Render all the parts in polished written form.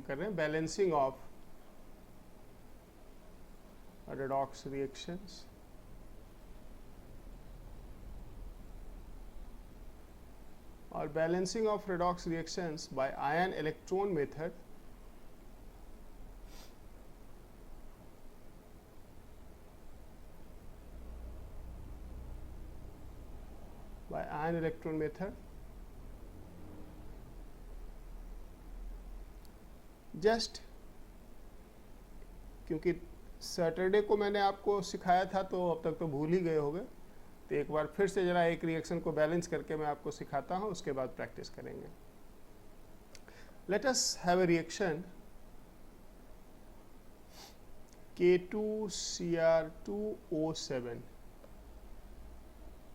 कर रहे हैं बैलेंसिंग ऑफ रेडॉक्स रिएक्शंस। और balancing of redox reactions by ion electron method by ion electron method just क्योंकि Saturday को मैंने आपको सिखाया था तो अब तक तो भूल ही गए होंगे, तो एक बार फिर से जरा एक रिएक्शन को बैलेंस करके मैं आपको सिखाता हूं, उसके बाद प्रैक्टिस करेंगे। Let us have a reaction K2Cr2O7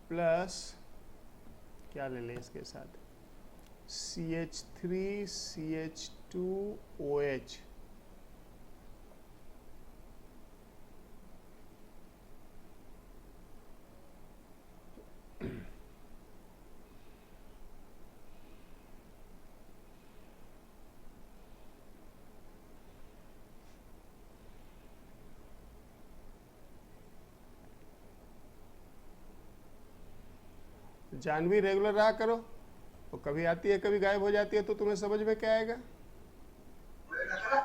plus क्या ले लें इसके साथ CH3CH2OH जानवी रेगुलर रहा करो, तो कभी आती है कभी गायब हो जाती है, तो तुम्हें समझ में क्या आएगा?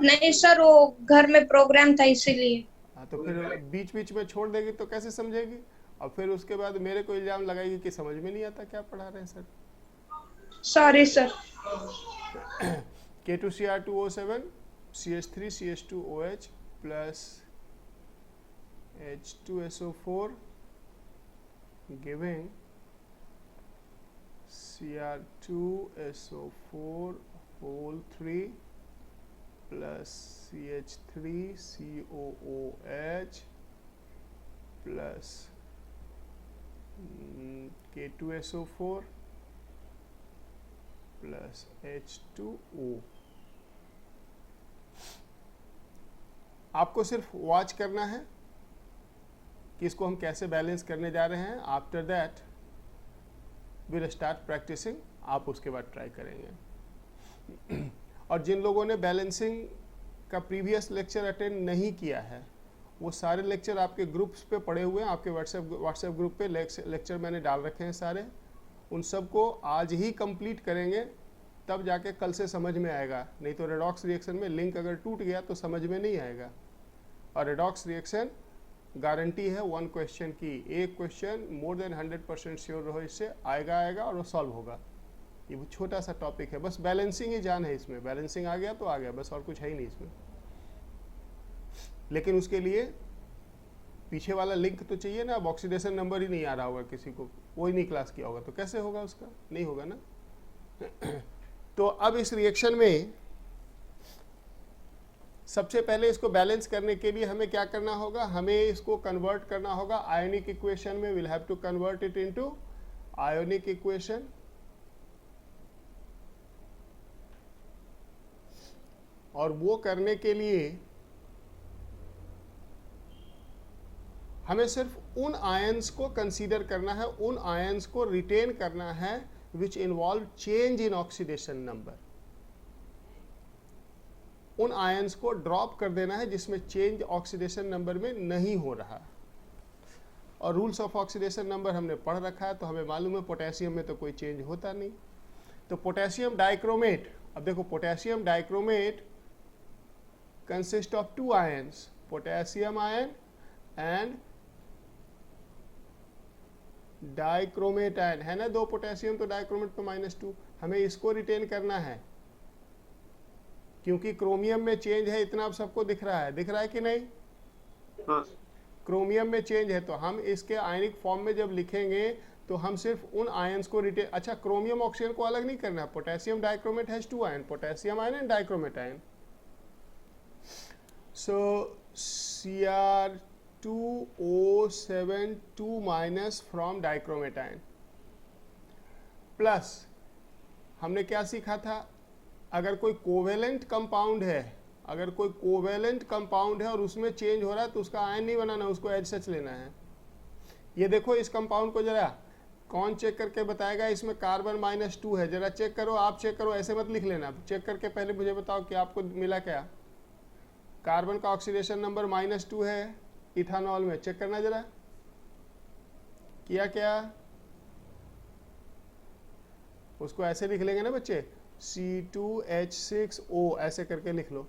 नहीं सर, वो घर में प्रोग्राम था इसीलिए। हाँ, तो फिर बीच बीच में छोड़ देगी तो कैसे समझेगी? और फिर उसके बाद मेरे को इल्जाम लगाएगी कि समझ में नहीं आता क्या पढ़ा रहे हैं sir. Sorry sir. K2Cr2O7 CH3CH2OH plus H2SO4 giving Cr2SO4 whole 3 plus CH3COOH plus K2SO4 plus H2O। आपको सिर्फ वॉच करना है कि इसको हम कैसे बैलेंस करने जा रहे हैं। After that will start practising, आप उसके बाद ट्राई करेंगे। और जिन लोगों ने बैलेंसिंग का प्रीवियस लेक्चर अटेंड नहीं किया है, वो सारे लेक्चर आपके ग्रुप्स पे पड़े हुए हैं, आपके व्हाट्सएप ग्रुप पे लेक्चर मैंने डाल रखे हैं सारे। उन सबको आज ही कंप्लीट करेंगे, तब जाके कल से समझ में आएगा। नहीं तो रेडॉक्स रिएक्शन में लिंक अगर टूट गया तो समझ में नहीं आएगा। और रेडॉक्स रिएक्शन गारंटी है 1 क्वेश्चन की, एक क्वेश्चन मोर देन 100% श्योर रहो इससे आएगा और वो सॉल्व होगा। ये वो छोटा सा टॉपिक है, बस बैलेंसिंग ही जान है इसमें। बैलेंसिंग आ गया तो आ गया, बस और कुछ है ही नहीं इसमें। लेकिन उसके लिए पीछे वाला लिंक तो चाहिए ना। अब ऑक्सीडेशन नंबर ही नहीं आ रहा होगा किसी को, वो ही नहीं क्लास किया होगा, तो कैसे होगा उसका? नहीं होगा ना। तो अब इस रिएक्शन में सबसे पहले इसको बैलेंस करने के लिए हमें क्या करना होगा? हमें इसको कन्वर्ट करना होगा आयोनिक इक्वेशन में। Will have to convert it into ionic equation. और वो करने के लिए हमें सिर्फ उन आयंस को कंसीडर करना है, उन आयंस को रिटेन करना है which involve change in oxidation number. उन आयंस को ड्रॉप कर देना है जिसमें चेंज ऑक्सीडेशन नंबर में नहीं हो रहा। और रूल्स ऑफ ऑक्सीडेशन नंबर हमने पढ़ रखा है, तो हमें मालूम है पोटेशियम में तो कोई चेंज होता नहीं। तो पोटेशियम डाइक्रोमेट, अब देखो potassium dichromate consist of 2 ions, potassium ion and dichromate ion, है ना। 2 पोटेशियम तो डाइक्रोमेट तो -2। हमें इसको रिटेन करना है क्योंकि क्रोमियम में चेंज है, इतना अब सबको दिख रहा है कि नहीं? हाँ। क्रोमियम में चेंज है, तो हम इसके आयनिक फॉर्म में जब लिखेंगे तो हम सिर्फ उन आयंस को रिटेन। अच्छा, क्रोमियम ऑक्सीजन को अलग नहीं करना। Potassium dichromate has 2 ion, potassium ion and dichromate ion. So Cr2O7 2- from dichromate ion plus हमने क्या सीखा था? अगर कोई कोवेलेंट कंपाउंड है, अगर कोई कोवेलेंट कंपाउंड है और उसमें चेंज हो रहा है तो उसका आयन नहीं बनाना, उसको एज सच लेना है। ये देखो इस कंपाउंड को जरा, कौन चेक करके बताएगा इसमें कार्बन -2 है? जरा चेक करो, आप चेक करो, ऐसे मत लिख लेना। चेक करके पहले मुझे बताओ कि आपको मिला क्या। कार्बन का ऑक्सीडेशन नंबर -2 है इथानॉल में, चेक करना जरा, किया क्या? उसको ऐसे लिख लेंगे ना बच्चे, C2H6O ऐसे करके लिख लो।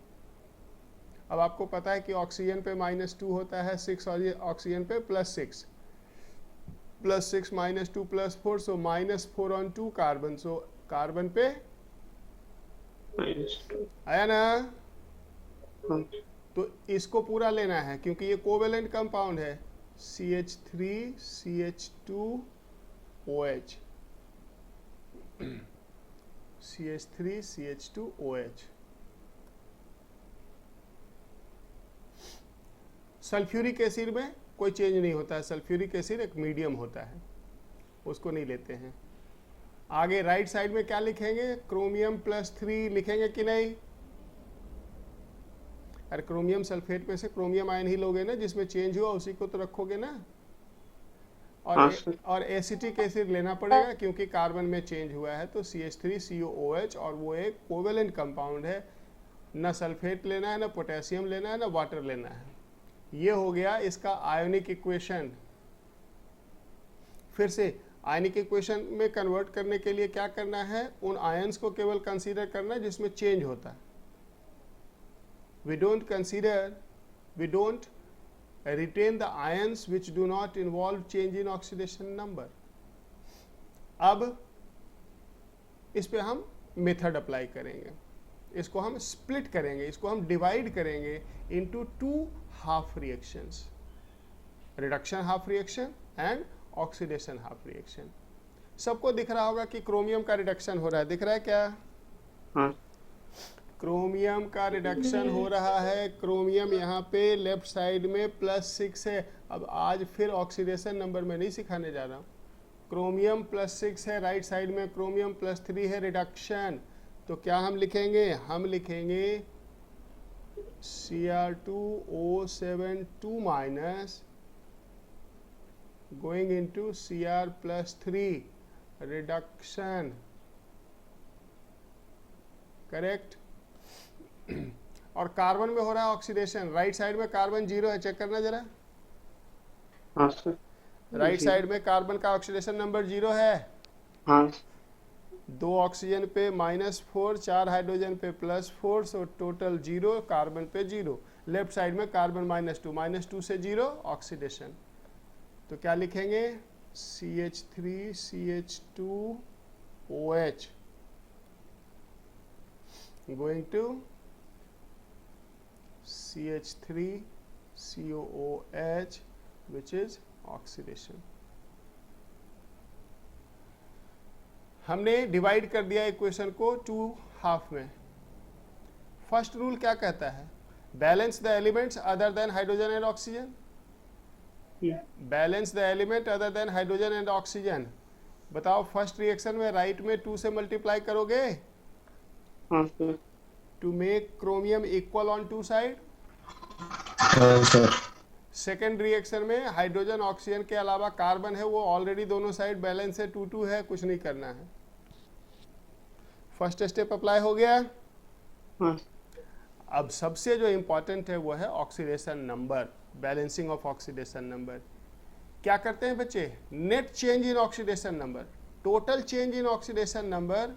अब आपको पता है कि ऑक्सीजन पे -2 होता है, 6 ऑक्सीजन पे +6, +6 -2 +4, सो -4 ऑन 2 कार्बन, सो कार्बन पे आया ना। तो इसको पूरा लेना है क्योंकि ये कोवेलेंट कंपाउंड है, CH3CH2OH, CH3CH2OH। सल्फ्यूरिक एसिड में कोई चेंज नहीं होता है, सल्फ्यूरिक एसिड एक मीडियम होता है, उसको नहीं लेते हैं। आगे राइट साइड में क्या लिखेंगे? क्रोमियम +3 लिखेंगे कि नहीं? अरे क्रोमियम सल्फेट में से क्रोमियम आयन ही लोगे ना, जिसमें चेंज हुआ उसी को तो रखोगे ना। और एसिटिक एसिड लेना पड़ेगा क्योंकि कार्बन में चेंज हुआ है, तो CH3COOH, और वो एक कोवेलेंट कंपाउंड है। ना सल्फेट लेना है, ना पोटेशियम लेना है, ना वाटर लेना है। ये हो गया इसका आयोनिक इक्वेशन। फिर से आयनिक इक्वेशन में कन्वर्ट करने के लिए क्या करना है? उन आयंस को केवल कंसीडर करना है जिसमें चेंज होता है। we don't retain the ions which do not involve change in oxidation number। अब इस पे हम मेथड अप्लाई करेंगे, इसको हम स्प्लिट करेंगे, इसको हम डिवाइड करेंगे into 2 half reactions, reduction half reaction and oxidation half reaction. सबको दिख रहा होगा कि क्रोमियम का रिडक्शन हो रहा है, दिख रहा है क्या? हाँ। क्रोमियम का रिडक्शन हो रहा है। क्रोमियम यहाँ पे लेफ्ट साइड में +6 है। अब आज फिर ऑक्सीडेशन नंबर में नहीं सिखाने जा रहा हूँ। क्रोमियम +6 है, राइट साइड में क्रोमियम +3 है, रिडक्शन। तो क्या हम लिखेंगे? हम लिखेंगे Cr2O72 minus going into Cr+3 reduction, correct. और कार्बन में हो रहा है ऑक्सीडेशन, राइट साइड में कार्बन 0 है, चेक करना जरा। हाँ सर, राइट साइड में कार्बन का ऑक्सीडेशन नंबर 0 है। हाँ। 2 ऑक्सीजन पे -4, 4 हाइड्रोजन पे +4, सो टोटल 0, कार्बन पे 0। लेफ्ट साइड में कार्बन -2 से 0 ऑक्सीडेशन। तो क्या लिखेंगे? CH3CH2OH going to CH3COOH which is oxidation। हमने डिवाइड कर दिया इक्वेशन को 2 हाफ में। फर्स्ट रूल क्या कहता है? Balance the elements other than hydrogen and oxygen. Balance the element other than hydrogen and oxygen. बताओ फर्स्ट रिएक्शन में राइट में 2 से मल्टीप्लाई करोगे to make chromium equal on 2 side. Second reaction में हाइड्रोजन ऑक्सीजन के अलावा कार्बन है, वो ऑलरेडी दोनों साइड बैलेंस है, 2-2 है, कुछ नहीं करना है। फर्स्ट स्टेप अप्लाई हो गया। अब सबसे जो इंपॉर्टेंट है वो है oxidation number, balancing of oxidation number. क्या करते हैं बच्चे? Net change in oxidation number, total change in oxidation number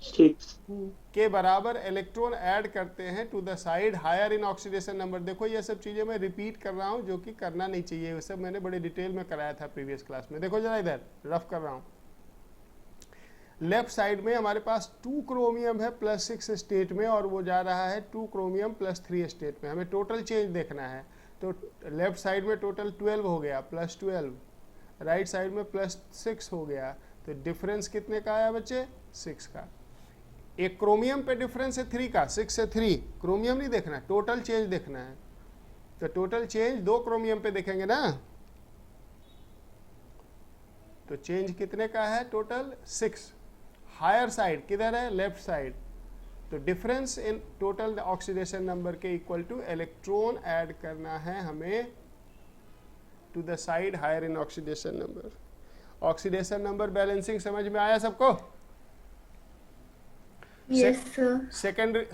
के बराबर इलेक्ट्रॉन ऐड करते हैं to the side higher in oxidation number. देखो ये सब चीजें मैं रिपीट कर रहा हूं जो कि करना नहीं चाहिए, ये सब मैंने बड़े डिटेल में कराया था प्रीवियस क्लास में। देखो जरा इधर रफ कर रहा हूं। लेफ्ट साइड में हमारे पास 2 क्रोमियम है +6 स्टेट में, और वो जा रहा है 2 क्रोमियम +3 स्टेट में। हमें टोटल चेंज देखना है, तो लेफ्ट साइड में टोटल 12 हो गया, +12, राइट साइड में +6 हो गया, तो डिफरेंस कितने का आया बच्चे? 6 का। एक क्रोमियम पे डिफरेंस है 3 का, 6 से 3। क्रोमियम नहीं देखना, टोटल चेंज देखना है। तो टोटल चेंज 2 क्रोमियम पे देखेंगे ना, तो चेंज कितने का है टोटल? 6। हायर साइड किधर है? Left side. तो difference in total oxidation number के इक्वल टू इलेक्ट्रॉन ऐड करना है हमें to the side higher in oxidation number. Oxidation number balancing समझ में आया सबको? Yes sir.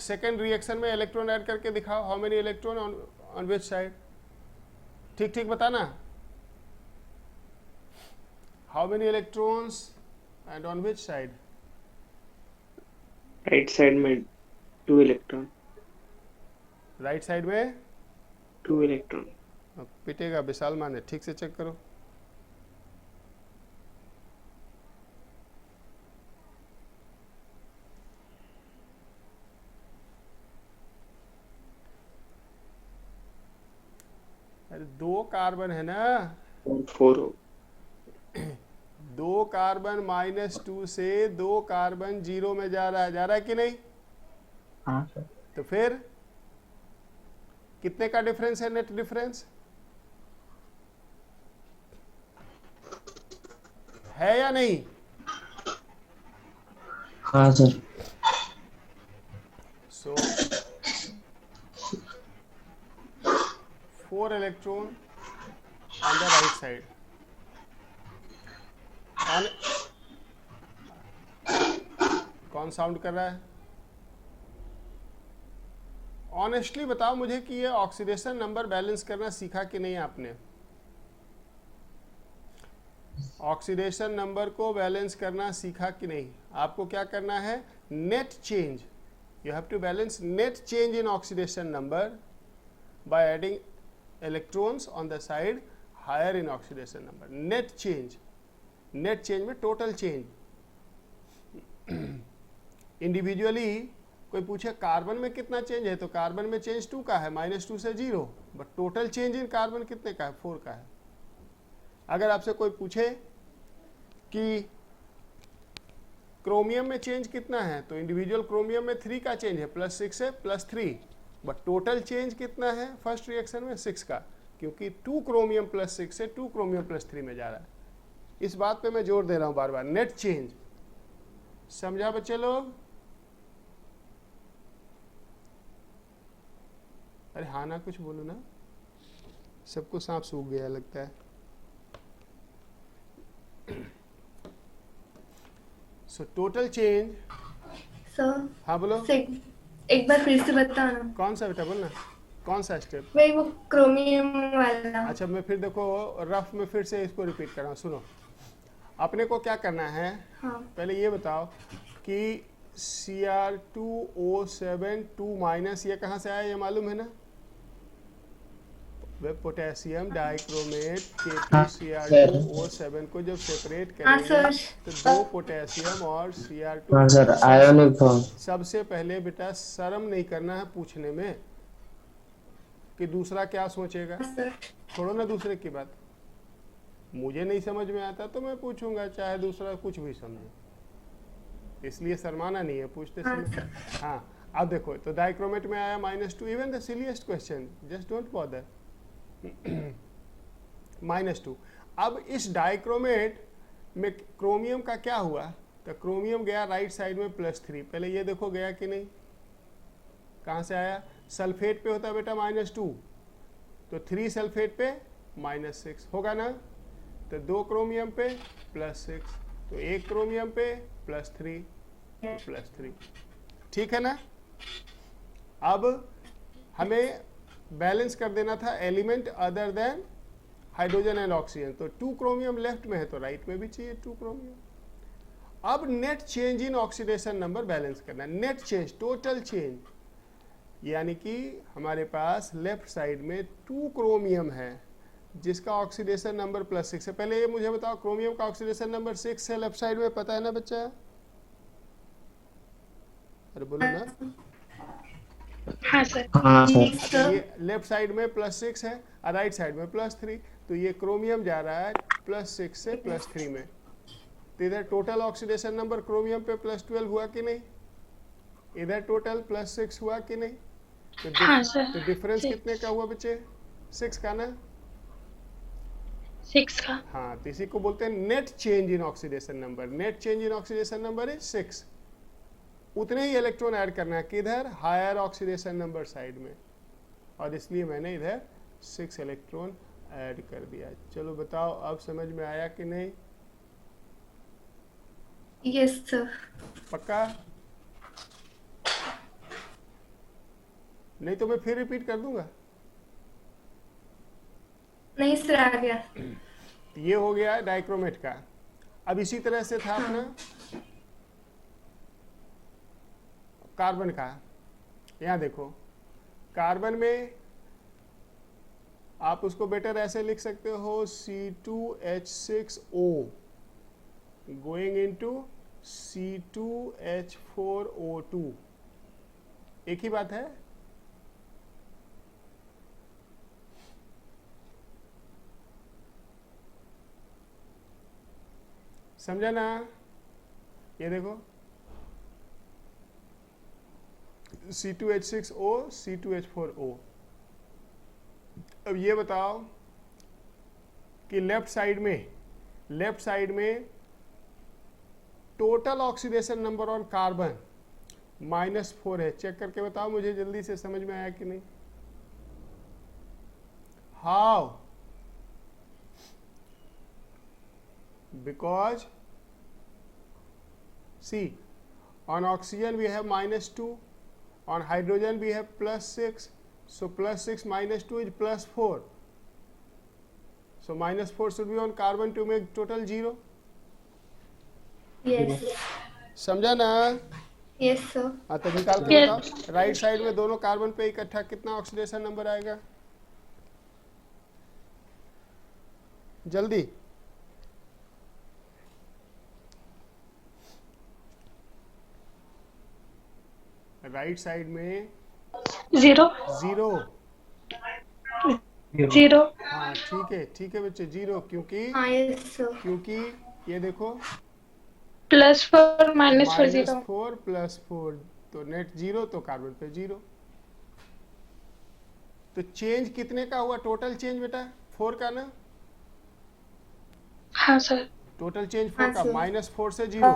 सेकंड रिएक्शन में इलेक्ट्रॉन ऐड करके दिखाओ, how many electron on which side? ठीक ठीक बताना, how many electrons and on which side? Right side में 2 इलेक्ट्रॉन। राइट साइड में 2 इलेक्ट्रॉन। पिटेगा विशाल माने, ठीक से चेक करो। अरे 2 कार्बन है ना, 4 हो। 2 कार्बन -2 से 2 कार्बन 0 में जा रहा है कि नहीं? हाँ सर। तो फिर कितने का डिफरेंस है, नेट डिफरेंस है या नहीं? हाँ sir. So 4 electron on the right side. कौन साउंड कर रहा है? ऑनेस्टली बताओ मुझे कि ये ऑक्सीडेशन नंबर बैलेंस करना सीखा कि नहीं आपने? ऑक्सीडेशन नंबर को बैलेंस करना सीखा कि नहीं? आपको क्या करना है, net change, you have to balance net change in oxidation number by adding electrons on the side higher in oxidation number. Net change, net change में टोटल चेंज। इंडिविजुअली कोई पूछे कार्बन में कितना चेंज है, तो कार्बन में change 2 का है, -2 से 0, but total change in carbon कितने का है, 4 का है। अगर आपसे कोई पूछे कि क्रोमियम में चेंज कितना है, तो इंडिविजुअल क्रोमियम में 3 का चेंज है, +6 से +3, बट टोटल चेंज कितना है फर्स्ट रिएक्शन में 6 का, क्योंकि 2 क्रोमियम +6 से 2 क्रोमियम +3 में जा रहा है। इस बात पे मैं जोर दे रहा हूं बार बार, नेट चेंज। समझा बच्चे लोग? अरे हाँ ना, कुछ बोलो ना, सबको सांप सूख गया लगता है। So total change. सर हाँ बोलो, एक बार फिर से बताना। कौन सा बेटा, बोलना कौन सा स्टेप? वही वो क्रोमियम वाला। अच्छा मैं फिर देखो रफ में फिर से इसको रिपीट कर रहा हूँ, सुनो। अपने को क्या करना है, हाँ। पहले ये बताओ कि Cr2O7 2- ये कहाँ से आया, ये मालूम है ना? वे पोटेशियम डाइक्रोमेट K2Cr2O7 को जब सेपरेट हाँ करेंगे सर। तो 2 पोटेशियम और Cr2। हाँ सर, आयोनिक फॉर्म। सबसे पहले बेटा शर्म नहीं करना है पूछने में कि दूसरा क्या सोचेगा, सर। छोड़ो ना दूसरे की बात। मुझे नहीं समझ में आता तो मैं पूछूंगा, चाहे दूसरा कुछ भी समझे, इसलिए शर्माना नहीं है पूछते समय। हाँ अब देखो, तो डाइक्रोमेट में आया -2, even the silliest question, just don't bother, -2। अब इस डाइक्रोमेट में क्रोमियम का क्या हुआ, तो क्रोमियम गया राइट साइड में +3। पहले ये देखो गया कि नहीं, कहाँ से आया? सल्फेट पे होता बेटा -2, तो 3 सल्फेट पे -6 होगा ना, तो 2 क्रोमियम पे +6, तो 1 क्रोमियम पे +3, तो +3, ठीक है ना? अब हमें बैलेंस कर देना था element other than hydrogen and oxygen, तो 2 क्रोमियम लेफ्ट में है तो राइट में भी चाहिए 2 क्रोमियम। अब net change in oxidation number balance करना है, नेट चेंज, टोटल चेंज, यानी कि हमारे पास लेफ्ट साइड में 2 क्रोमियम है जिसका ऑक्सीडेशन नंबर +6 है। पहले ये मुझे बताओ, क्रोमियम का ऑक्सीडेशन नंबर 6 है लेफ्ट साइड में, पता है ना बच्चा? अरे बोलो ना। हाँ सर। हाँ सर। ये लेफ्ट साइड में +6 है और राइट साइड में +3, तो ये क्रोमियम जा रहा है +6 से +3 में, तो इधर टोटल ऑक्सीडेशन नंबर क्रोमियम पे +12 हुआ कि नहीं, इधर टोटल +6 हुआ कि नहीं? तो हाँ सर। तो डिफरेंस कितने का हुआ बच्चे? 6 का ना? 6 का। हाँ, तो इसी को बोलते हैं net change in oxidation number. Net change in oxidation number is 6। उतने ही इलेक्ट्रॉन ऐड करना है किधर, हायर ऑक्सीडेशन नंबर साइड में, और इसलिए मैंने इधर 6 इलेक्ट्रॉन ऐड कर दिया। चलो बताओ अब समझ में आया कि नहीं? Yes, sir. पक्का? नहीं तो मैं फिर रिपीट कर दूंगा। नहीं सर, आ गया। ये हो गया डाइक्रोमेट का। अब इसी तरह से था अपना कार्बन का। यहाँ देखो, कार्बन में आप उसको बेटर ऐसे लिख सकते हो C2H6O गोइंग इनटू C2H4O2। एक ही बात है। समझा ना? ये देखो C2H6O C2H4O। अब ये बताओ कि लेफ्ट साइड में total oxidation number on carbon -4 है। चेक करके बताओ मुझे जल्दी से, समझ में आया कि नहीं? How? Because see, on oxygen we have -2, on hydrogen we have +6, so +6 -2 is +4, so -4 should be on carbon to make total 0. Yes. समझा ना? Yes, sir. हाँ, तो निकाल के Yes. बताओ राइट साइड में दोनों कार्बन पे इकट्ठा कितना ऑक्सीडेशन नंबर आएगा जल्दी। राइट साइड में 0 0। 0 हाँ ठीक है बच्चे, 0। क्योंकि हाँ, yes, sir. ये देखो +4 -4 0 -4 +4 तो नेट 0, तो कार्बन पे 0। तो चेंज कितने का हुआ टोटल चेंज बेटा? 4 का ना? हाँ सर। टोटल चेंज 4 हाँ, का, सर। -4 से 0।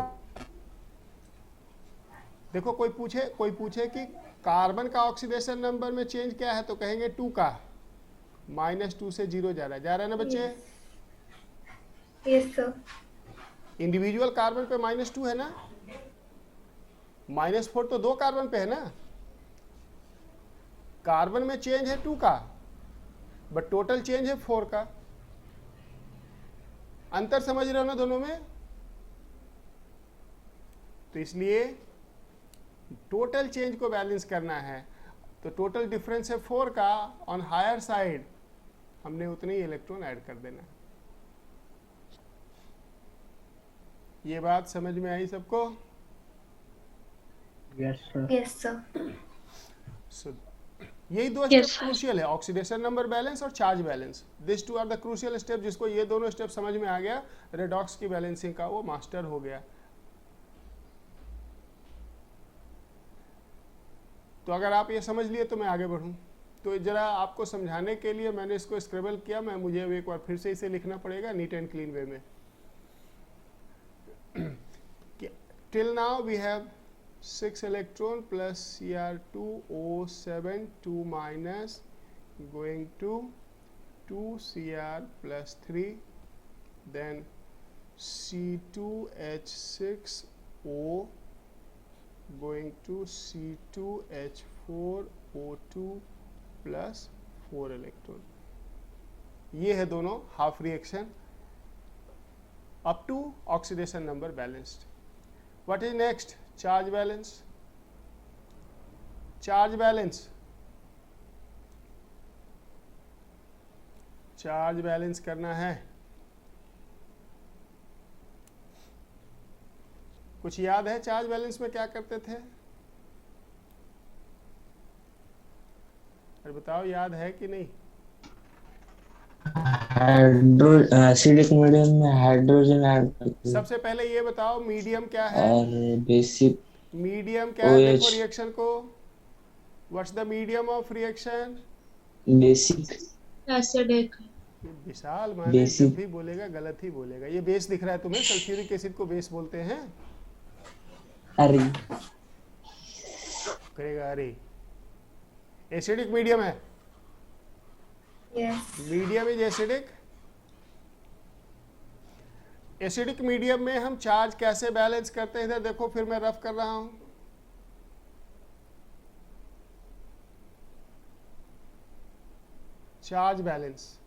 देखो कोई पूछे कि कार्बन का ऑक्सीडेशन नंबर में चेंज क्या है, तो कहेंगे 2 का। -2 से 0 जा रहा है ना बच्चे? Yes, sir. इंडिविजुअल कार्बन पे -2 है ना? -4 तो 2 कार्बन पे है ना? कार्बन में चेंज है 2 का, बट टोटल चेंज है 4 का। अंतर समझ रहे हो ना दोनों में? तो इसलिए टोटल चेंज को बैलेंस करना है, तो टोटल डिफरेंस है 4 का, ऑन हायर साइड हमने उतने ही इलेक्ट्रॉन ऐड कर देना। ये बात समझ में आई सबको? Yes, sir. Yes, sir. So, यही दो Yes, स्टेप क्रूशियल है, ऑक्सीडेशन नंबर बैलेंस और charge balance. This two are the crucial step. जिसको ये दोनों स्टेप समझ में आ गया, रेडॉक्स की बैलेंसिंग का वो मास्टर हो गया। तो अगर आप ये समझ लिए तो मैं आगे बढ़ूं। तो जरा आपको समझाने के लिए मैंने इसको स्क्रिबल किया, मुझे एक बार फिर से इसे लिखना पड़ेगा नीट एंड क्लीन वे में। Till now we have 6 electron plus Cr2O7 2 minus going to 2 Cr plus 3, then C2H6O going to C2H4O2 plus 4 electron। ये है दोनों half reaction up to oxidation number balanced. What is next? Charge balance. Charge balance करना है। कुछ याद है charge balance में क्या करते थे? अरे बताओ, याद है कि नहीं? एसिडिक मीडियम में हाइड्रोजन ऐड करते हैं सबसे पहले ये बताओ मीडियम क्या है? और बेसिक मीडियम क्या है? OH। देखो रिएक्शन को, what's the medium of reaction? Basic acidic. Vishal माने Basic। जब भी बोलेगा गलत ही बोलेगा। ये बेस दिख रहा है तुम्हें? सल्फ्यूरिक एसिड को बेस बोलते हैं। अरे करेगा अरे। एसिडिक मीडियम है। Yes. Medium is acidic. Acidic medium में हम चार्ज कैसे बैलेंस करते हैं, इधर देखो, फिर मैं रफ कर रहा हूं। Charge balance,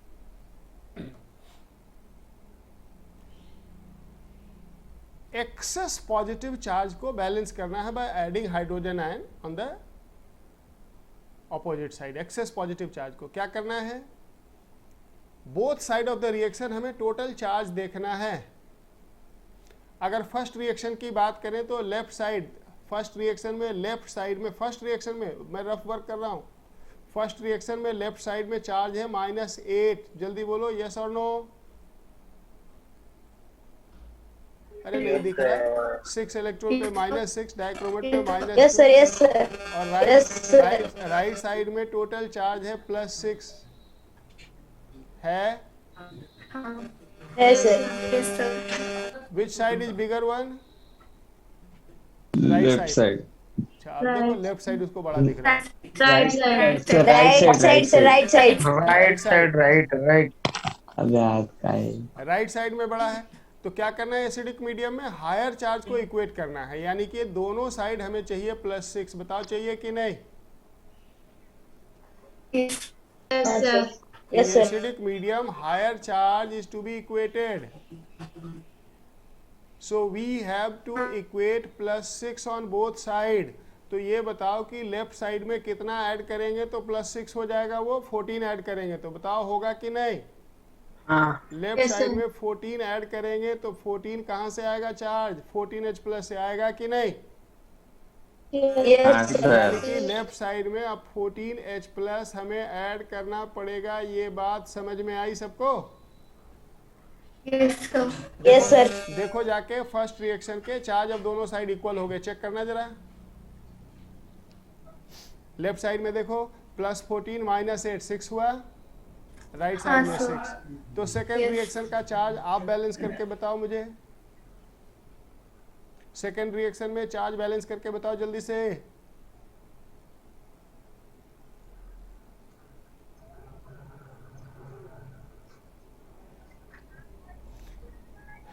excess positive charge को बैलेंस करना है by adding hydrogen ion on the opposite side. Excess positive charge को क्या करना है, both side of the reaction हमें टोटल चार्ज देखना है। अगर फर्स्ट रिएक्शन की बात करें तो लेफ्ट साइड, फर्स्ट रिएक्शन में लेफ्ट साइड में, फर्स्ट रिएक्शन में मैं रफ वर्क कर रहा हूं, फर्स्ट रिएक्शन में लेफ्ट साइड में चार्ज है -8। जल्दी बोलो यस और नो। अरे नहीं दिख रहा। 6 इलेक्ट्रॉन पे -6, डाइक्रोमेट पे -2। यस सर, यस सर, और राइट साइड में टोटल चार्ज है +6 है। है sir. Yes, sir. Which side is bigger one? Left side. अच्छा, अब देखो लेफ्ट साइड उसको बड़ा दिख रहा है। राइट साइड, राइट साइड से right side. Right side, right. अबे हाथ का है। राइट साइड में बड़ा है, तो क्या करना है, एसिडिक मीडियम में हायर चार्ज को इक्वेट करना है, यानी कि दोनों साइड हमें चाहिए +6। बताओ चाहिए कि नहीं? Yes. Yes sir, In yes sir. acidic medium, higher charge is to be equated. So we have to equate +6 on both side. तो ये बताओ कि लेफ्ट साइड में कितना ऐड करेंगे तो +6 हो जाएगा, वो 14 ऐड करेंगे तो बताओ होगा कि नहीं? हाँ, लेफ्ट Yes, साइड sir. में 14 ऐड करेंगे तो 14 कहाँ से आएगा चार्ज? 14H+ से आएगा कि नहीं? Yes sir. यानी कि लेफ्ट साइड में अब 14H+ हमें ऐड करना पड़ेगा। ये बात समझ में आई सबको? Yes, sir. Yes sir. देखो जाके फर्स्ट रिएक्शन के चार्ज अब दोनों साइड इक्वल हो गए, चेक करना जरा। लेफ्ट साइड में देखो +14 -8, 6 हुआ, राइट साइड में हाँ, 6। तो सेकेंड Yes. रिएक्शन का चार्ज आप बैलेंस करके बताओ मुझे। सेकेंड रिएक्शन में चार्ज बैलेंस करके बताओ जल्दी से।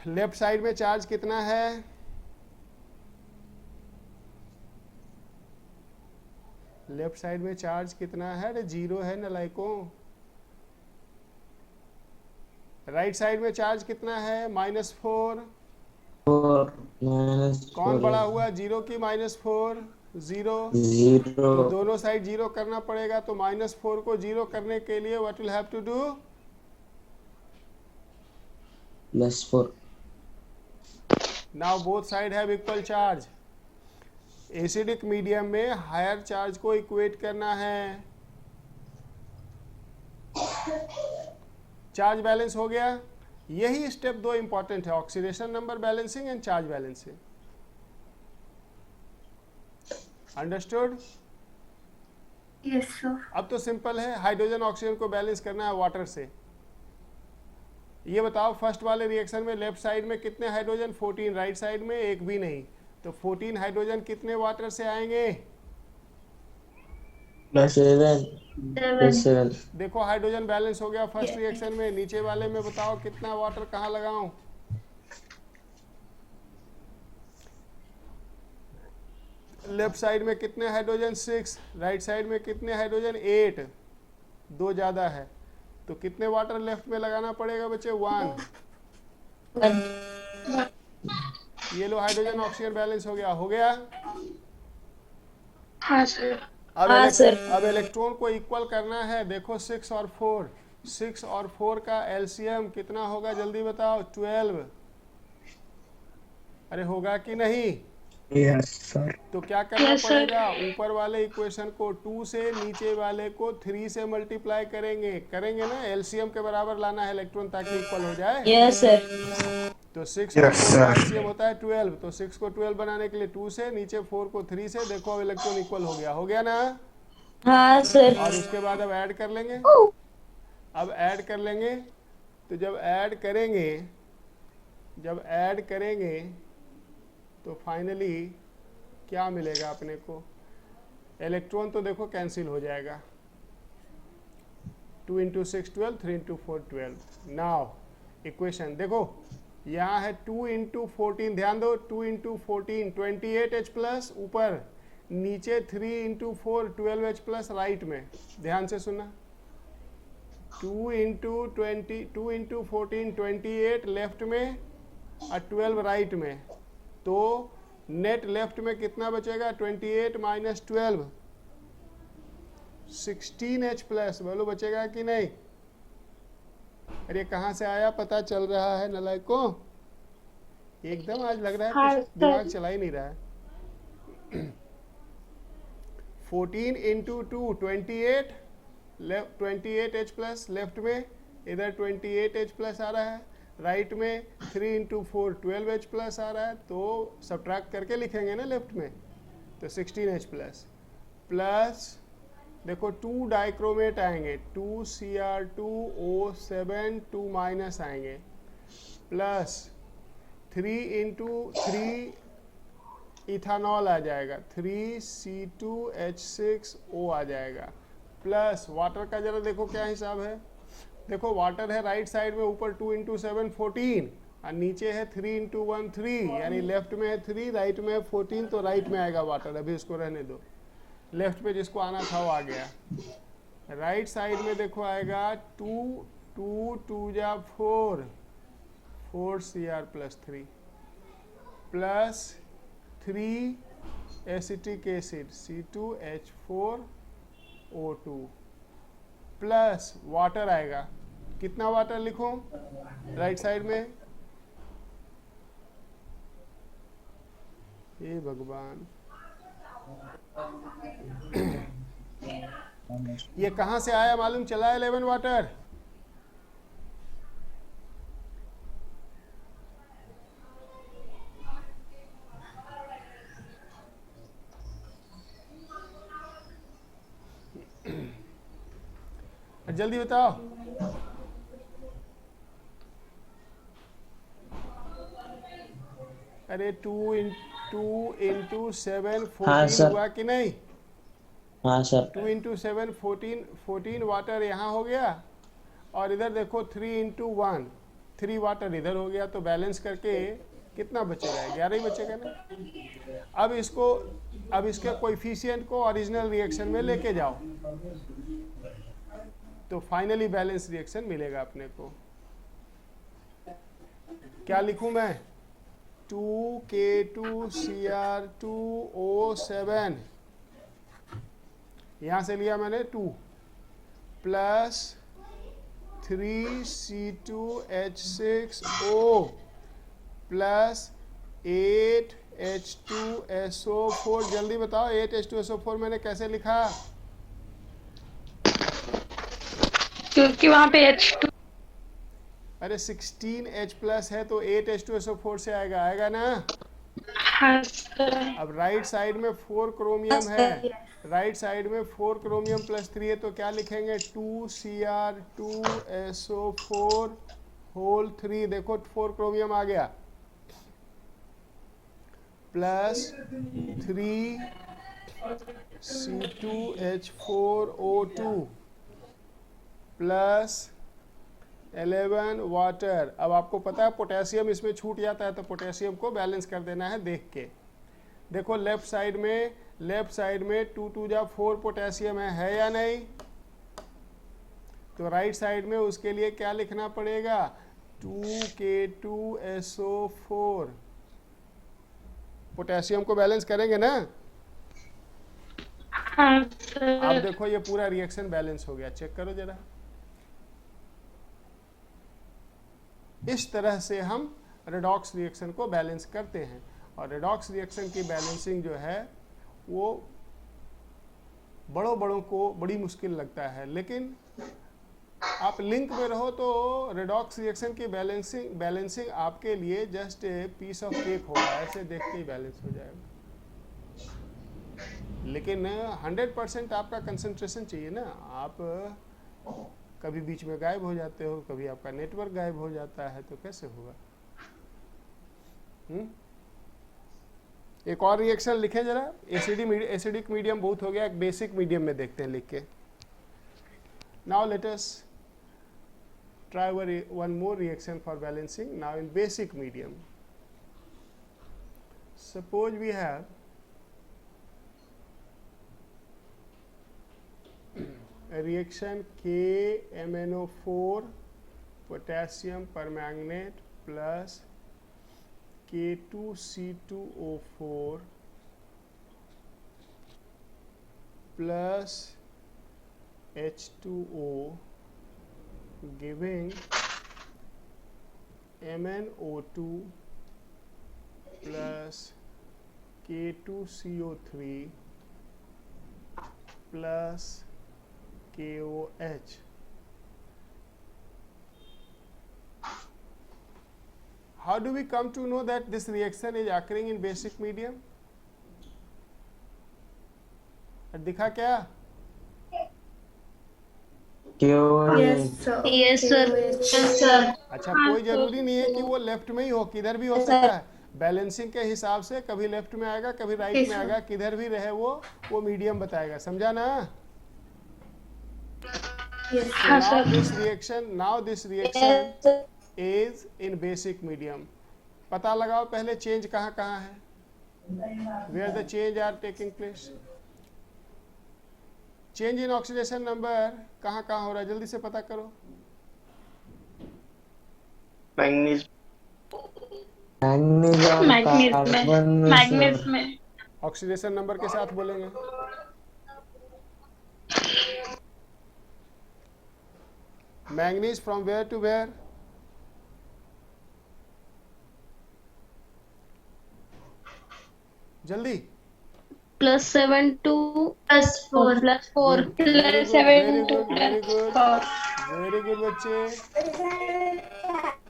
लेफ्ट साइड में चार्ज कितना है? लेफ्ट साइड में चार्ज कितना है? अरे 0 है नलायकों। राइट साइड में चार्ज कितना है? -4। कौन बड़ा हुआ, 0 की -4? 0। तो दोनों साइड 0 करना पड़ेगा, तो -4 को 0 करने के लिए what will have to do? +4। Now both side have equal charge. Acidic medium में हायर चार्ज को इक्वेट करना है। चार्ज बैलेंस हो गया। यही स्टेप 2 इंपॉर्टेंट है, oxidation number balancing and charge balancing. Understood? Yes, sir. अब तो सिंपल है, हाइड्रोजन ऑक्सीजन को बैलेंस करना है वाटर से। ये बताओ फर्स्ट वाले रिएक्शन में लेफ्ट साइड में कितने हाइड्रोजन? 14, राइट साइड में एक भी नहीं, तो 14 हाइड्रोजन कितने वाटर से आएंगे? +7। देखो हाइड्रोजन बैलेंस हो गया फर्स्ट रिएक्शन में। नीचे वाले में बताओ कितना वाटर कहाँ लगाऊं? लेफ्ट साइड में कितने हाइड्रोजन? 6। राइट साइड में कितने हाइड्रोजन? 8। 2 ज्यादा है, तो कितने वाटर लेफ्ट में लगाना पड़ेगा बच्चे? 1। ये लो हाइड्रोजन ऑक्सीजन बैलेंस हो गया। हो गया? हाँ सर। अब हाँ, सर। अब इलेक्ट्रॉन को इक्वल करना है। देखो 6 और 4, 6 और 4 का एलसीएम कितना होगा जल्दी बताओ? 12। अरे होगा कि नहीं? Yes sir. तो क्या करना Yes, sir. पड़ेगा? ऊपर वाले इक्वेशन को 2 से, नीचे वाले को 3 से मल्टीप्लाई करेंगे ना। एलसीएम के बराबर लाना है इलेक्ट्रॉन ताकि इक्वल हो जाए। Yes sir. तो 6 और Yes, 4 का sir. एलसीएम होता है 12, तो 6 को 12 बनाने के लिए 2 से, नीचे 4 को 3 से। देखो अब इलेक्ट्रॉन इक्वल हो गया। हो गया ना? हाँ सर। और उसके बाद अब ऐड कर लेंगे। अब ऐड कर लेंगे, तो जब ऐड करेंगे तो फाइनली क्या मिलेगा अपने को? इलेक्ट्रॉन तो देखो कैंसिल हो जाएगा। 2 × 6 12, 3 × 4 12। नाउ इक्वेशन देखो, यहाँ है 2 इंटू 14, ध्यान दो 2 इंटू 14 28H प्लस, ऊपर नीचे 3 इंटू 4 12H प्लस, राइट में ध्यान से सुना, 2 इंटू 14 28 लेफ्ट में और 12 राइट में, तो नेट लेफ्ट में कितना बचेगा 28 माइनस 12 16H प्लस, बोलो बचेगा कि नहीं? अरे कहाँ से आया पता चल रहा है नलायक को? एकदम आज लग रहा है हाँ, कुछ दिमाग चला ही नहीं रहा है। 14 इंटू 2 28, 28H प्लस लेफ्ट में, इधर 28H प्लस आ रहा है, राइट में 3 इंटू 4 12H प्लस आ रहा है, तो सब्ट्रैक्ट करके लिखेंगे ना लेफ्ट में, तो 16H प्लस प्लस देखो 2 डाइक्रोमेट आएंगे, 2Cr2O7 2 माइनस आएंगे, प्लस 3 इंटू 3 इथानॉल आ जाएगा, 3C2H6O आ जाएगा, प्लस वाटर का जरा देखो क्या हिसाब है, देखो वाटर है राइट साइड में, ऊपर 2 इंटू 7 14 और नीचे है 3 इंटू 1 3, यानी लेफ्ट में है 3 राइट में है 14, तो राइट में आएगा वाटर, अभी इसको रहने दो, लेफ्ट पे जिसको आना था वो आ गया। राइट साइड में देखो आएगा 2 2 जा 4 4Cr plus 3 plus 3 acetic acid C2H4O2 plus water आएगा, कितना वाटर लिखूं राइट साइड में? हे भगवान, ये कहां से आया मालूम चला 11 वाटर? जल्दी बताओ। अरे 2 इंटू 7 हाँ 14 सर। हुआ कि नहीं? हाँ सर। 2 इंटू 7 14 वाटर यहाँ हो गया, और इधर देखो 3 इंटू 1 3 वाटर इधर हो गया, तो बैलेंस करके कितना बचेगा? 11 ही बचेगा ना। अब इसके कोएफिशिएंट को ओरिजिनल रिएक्शन में लेके जाओ, तो फाइनली बैलेंस रिएक्शन मिलेगा अपने को। क्या लिखूं मैं? 2K2Cr2O7, यहां से लिया मैंने 2 प्लस 3C2H6O प्लस 8H2SO4। जल्दी बताओ 8H2SO4 मैंने कैसे लिखा? क्योंकि वहाँ पे H2 अरे 16H प्लस है तो 8H2SO4 से आएगा ना। हाँ सर। अब राइट साइड में 4 क्रोमियम है, राइट साइड में 4 क्रोमियम प्लस 3 है, तो क्या लिखेंगे? 2Cr2SO4 होल 3, देखो 4 क्रोमियम आ गया, प्लस 3C2H4O2 प्लस 11 वाटर। अब आपको पता है पोटेशियम इसमें छूट जाता है, तो पोटेशियम को बैलेंस कर देना है देख के। देखो लेफ्ट साइड में 2 2 जा 4 पोटेशियम है या नहीं? तो राइट साइड में उसके लिए क्या लिखना पड़ेगा? 2K2SO4। पोटेशियम को बैलेंस करेंगे ना। हाँ अब सर। देखो ये पूरा रिएक्शन बैलेंस हो गया, चेक करो जरा। इस तरह से हम रेडॉक्स रिएक्शन को बैलेंस करते हैं, और रेडॉक्स रिएक्शन की बैलेंसिंग जो है वो बड़ों को बड़ी मुश्किल लगता है, लेकिन आप लिंक में रहो तो रेडॉक्स रिएक्शन की बैलेंसिंग आपके लिए just a piece of cake होगा, ऐसे देख के ही बैलेंस हो जाएगा। लेकिन 100% आपका कंसंट्रेशन चाहिए ना। आप कभी बीच में गायब हो जाते हो, कभी आपका नेटवर्क गायब हो जाता है, तो कैसे होगा? एक और रिएक्शन लिखें जरा। एसिडिक मीडियम बहुत हो गया, एक बेसिक मीडियम में देखते हैं लिख के। Now let us try one more reaction for balancing now in basic medium. Suppose we have a reaction KMnO4 potassium permanganate plus K2C2O4 plus H2O giving MnO2 plus K2CO3 plus KOH. How do we come to know that this reaction is occurring in basic medium? दिखा क्या? Yes, sir. Yes, sir. Yes, sir. अच्छा, कोई जरूरी नहीं है कि वो left में ही हो, किधर भी हो सकता है. बैलेंसिंग के हिसाब से कभी लेफ्ट में आएगा, कभी राइट में आएगा, किधर भी रहे वो मीडियम बताएगा. समझा ना? Yes, now this reaction is in basic medium. पता लगाओ पहले चेंज कहाँ कहाँ है, where the change are taking place. Change in oxidation number कहाँ कहाँ हो रहा है, जल्दी से पता करो. मैंगनीज मैग्नीज में ऑक्सीडेशन नंबर के साथ बोलेंगे. Manganese from where to where? जल्दी. +7 to +4 +4 +7 to very good +4 very good बच्चे.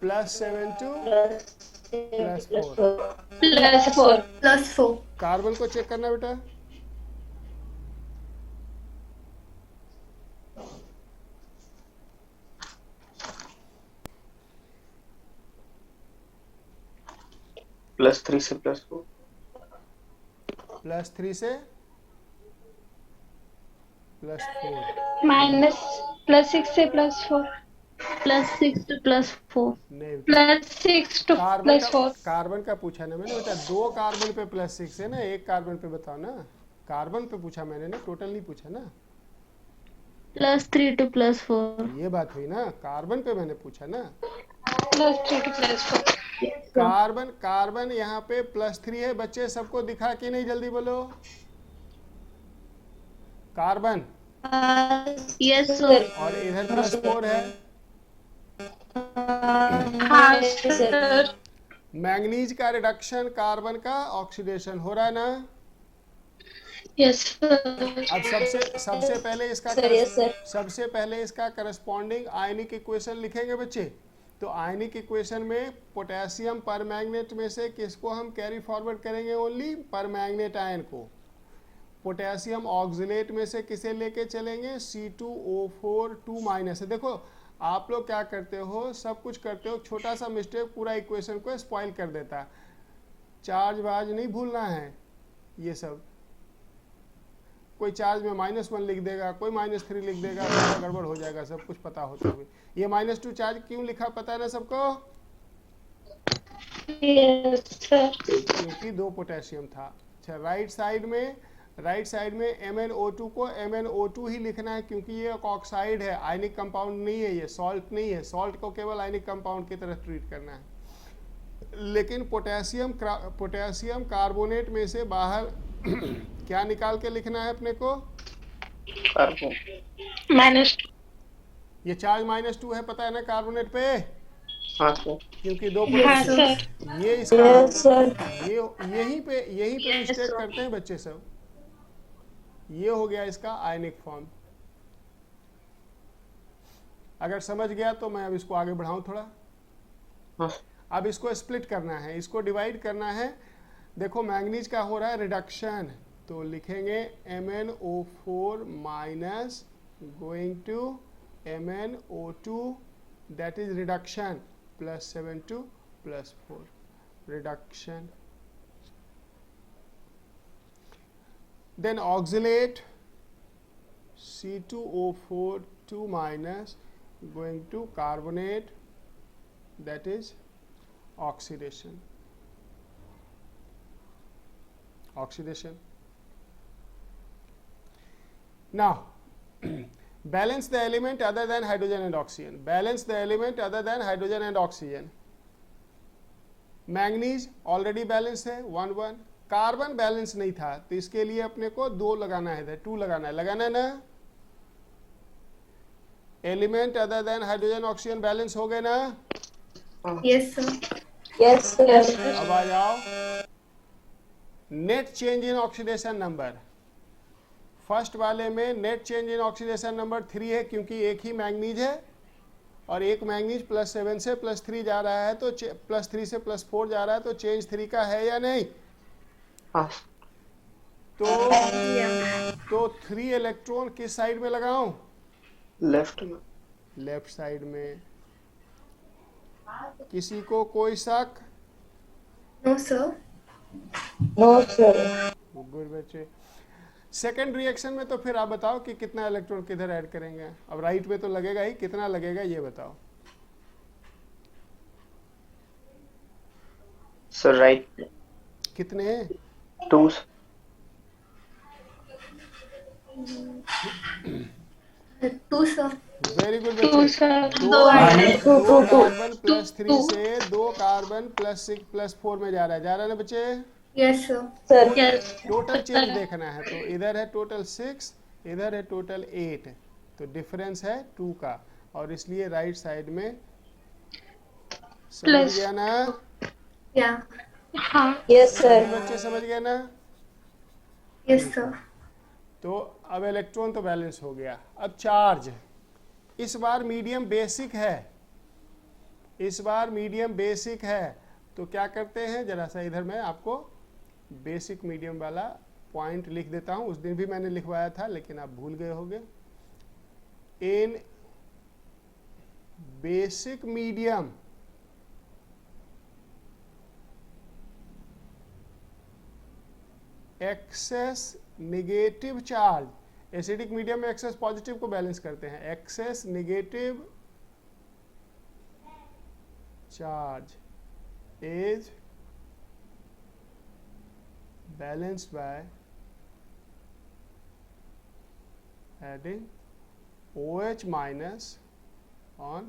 +7 to +4. +4 कार्बन को चेक करना बेटा. +3 से +4 +3 से +4 -+6 से +4 +6 to +4 नहीं. +6 to +4 कार्बन का पूछा ना मैंने बेटा. 2 कार्बन पे +6 है ना, एक कार्बन पे बताओ ना. कार्बन पे पूछा मैंने ना, टोटल नहीं पूछा ना. +3 to +4 ये बात हुई ना, कार्बन पे मैंने पूछा ना. +3 to +4 कार्बन यहाँ पे +3 है बच्चे. सबको दिखा कि नहीं, जल्दी बोलो. कार्बन yes sir और इधर +4 है. हाँ सर. मैंगनीज का रिडक्शन, कार्बन का ऑक्सीडेशन हो रहा है ना. Yes sir. अब सबसे पहले इसका yes, sir. सबसे पहले इसका करस्पॉन्डिंग आयनिक इक्वेशन लिखेंगे बच्चे. तो आयनिक इक्वेशन में पोटेशियम परमैंगनेट में से किसको हम कैरी फॉरवर्ड करेंगे? ओनली परमैंगनेट आयन को. पोटेशियम ऑक्सिलेट में से किसे लेके चलेंगे? C2O4 2- है. देखो आप लोग क्या करते हो, सब कुछ करते हो, छोटा सा मिस्टेक पूरा इक्वेशन को स्पॉइल कर देता है. चार्ज वार्ज नहीं भूलना है. ये सब कोई चार्ज में -1 लिख देगा, कोई -3 लिख देगा, थोड़ा गड़बड़ हो जाएगा. सब कुछ पता होता है. ये -2 चार्ज क्यों लिखा पता है ना सबको? Yes sir. क्योंकि 2 पोटेशियम था. अच्छा, राइट साइड में MnO2 को MnO2 ही लिखना है, क्योंकि ये एक ऑक्साइड है, आयनिक कंपाउंड नहीं है, ये सॉल्ट नहीं है. सॉल्ट को केवल आयनिक कंपाउंड की तरह ट्रीट करना है. लेकिन पोटेशियम कार्बोनेट में से बाहर क्या निकाल के लिखना है अपने को? कार्बन. -2 ये चार्ज -2 है, पता है ना कार्बोनेट पे? हाँ सर. क्योंकि 2 हाँ पोटेशियम. सर. ये इसका yes sir यहीं पे मिस्टेक करते हैं बच्चे सब. ये हो गया इसका आयनिक फॉर्म. अगर समझ गया तो मैं अब इसको आगे बढ़ाऊं थोड़ा. हाँ. अब इसको स्प्लिट करना है, इसको डिवाइड करना है. देखो मैंगनीज का हो रहा है रिडक्शन, तो लिखेंगे MnO4 minus going to MnO2 that is reduction +7 to +4 reduction. Then oxalate C2O4 2- going to carbonate, that is oxidation. Now balance the element other than hydrogen and oxygen. Balance the element other than hydrogen and oxygen. Manganese already balance है 1 1. Carbon balance नहीं था तो इसके लिए अपने को 2 लगाना है, 2 लगाना है ना. Element other than hydrogen oxygen balance हो गए ना? Yes, sir. Yes, sir. अब आ जाओ net change in oxidation number. First वाले में net change in oxidation number 3 है क्योंकि एक ही मैंगनीज है और एक मैंगनीज +7 से +3 जा रहा है, तो +3 से +4 जा रहा है, तो चेंज 3 का है या नहीं? हाँ. तो 3 इलेक्ट्रॉन किस साइड में लगाऊं? लेफ्ट में. लेफ्ट साइड में. किसी को कोई शक? No, sir. No, sir. Good बच्चे. सेकेंड रिएक्शन में तो फिर आप बताओ कि कितना इलेक्ट्रॉन किधर ऐड करेंगे. अब राइट में तो लगेगा ही, कितना लगेगा ये बताओ. Sir right. कितने? 2. Two, sir. Very good Two, बच्चे. sir. दो कार्बन Two. +3 से 2 कार्बन +6 +4 में जा रहा है ना बच्चे? Yes, sir. Sir. Yes. Total change देखना है. तो इधर है टोटल 6, इधर है टोटल 8, तो डिफरेंस है 2 का, और इसलिए राइट साइड में समझ Plus. गया ना? Yeah. हाँ. Yes, sir. बच्चे समझ गए ना? Yes, sir. तो अब इलेक्ट्रॉन तो बैलेंस हो गया. अब चार्ज. इस बार मीडियम बेसिक है, इस बार मीडियम बेसिक है. तो क्या करते हैं, जरा सा इधर मैं आपको बेसिक मीडियम वाला पॉइंट लिख देता हूं. उस दिन भी मैंने लिखवाया था लेकिन आप भूल गए होंगे. In basic medium excess negative charge. Acidic medium में एक्सेस पॉजिटिव को बैलेंस करते हैं. Excess negative charge is balanced by adding OH minus on